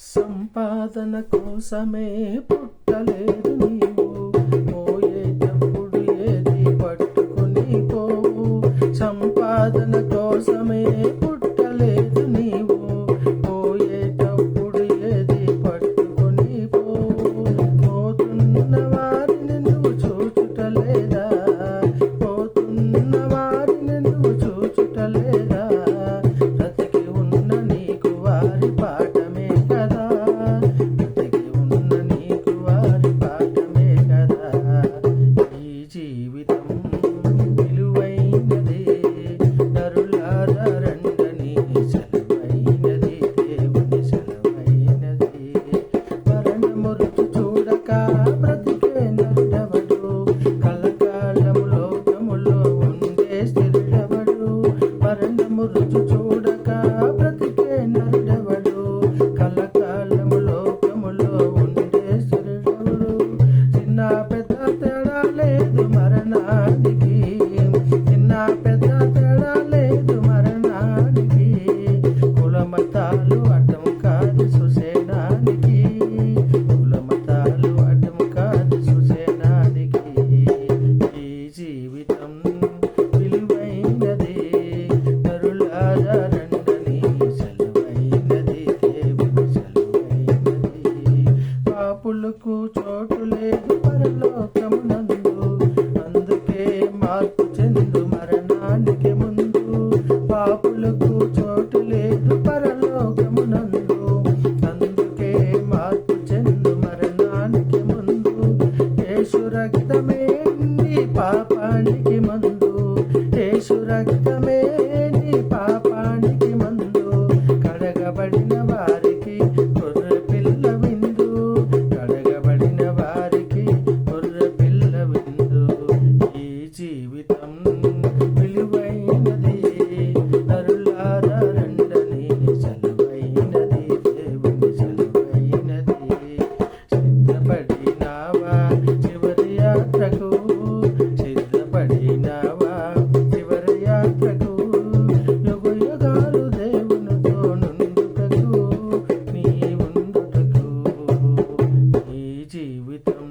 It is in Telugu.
సంపాదన కోసమే పుట్టలేదు నీవు, పోయేటప్పుడు ఏది పట్టుకొని పోవు. సంపాదన కోసమే పుట్టలేదు నీవు, పోయేటప్పుడు ఏది పట్టుకొని పోవు. పోతున్న వారిని నువ్వు చూచుటలేదా, పోతున్న వారిని నువ్వు చూచుటలేదా. బ్రతికి ఉన్న నీకు వారి పాఠమే కదా, బ్రతికి ఉన్న నీకు వారి పాఠమే కదా. ఈ జీవితం విలువైనది, నరులారా రండని సెలవైనది, దేవుని సెలవైనది. మరణము రుచి చూడక బ్రతికే నరుడెవడు, కలకాలము లోకములో ఉండే స్థిరుడెవడు. మరణము రుచి చూడక బ్రతికే నరుడెవడు, కలకాలము లోకములో ఉండే స్థిరుడెవడు. చిన్న పెద్ద తేడా లేదు మరణానికి, చిన్న పెద్ద తేడా లేదు మరణానికి. కులమతాలు అడ్డం కాదు సుసేనానికి, కులమతాలు అడ్డం కాదు సుసేనానికి. ఈ జీవితం విలువైనది, నరులారా రండని సెలవైనది, దేవుని సెలవైనది. పాపులకు చోటు లేదు పరలోకమునందు, అందుకే మార్పు చెందు మరణానికి ముందు. పాపులకు చోటు లేదు పరలోకమునందు, అందుకే మార్పు చెందు మరణానికి ముందు. యేసు రక్తమే నీ పాపానికి మందు, యేసు రక్తమే నీ పాపానికి మందు. కడగబడిన వారికి గొర్రె పిల్ల విందు, కడగబడిన వారికి గొర్రె పిల్ల విందు. ఈ జీవితం విలువైనది, నరులారా రండని సెలవైనది, దేవుని సెలవైనది. సిద్ధపడినావా చివరి యాత్రకు, సిద్ధపడినావా చివరి యాత్రకు. యుగ యుగాలు దేవునితో నుండుటకు, నీ ఉండుటకు. ఈ జీవితం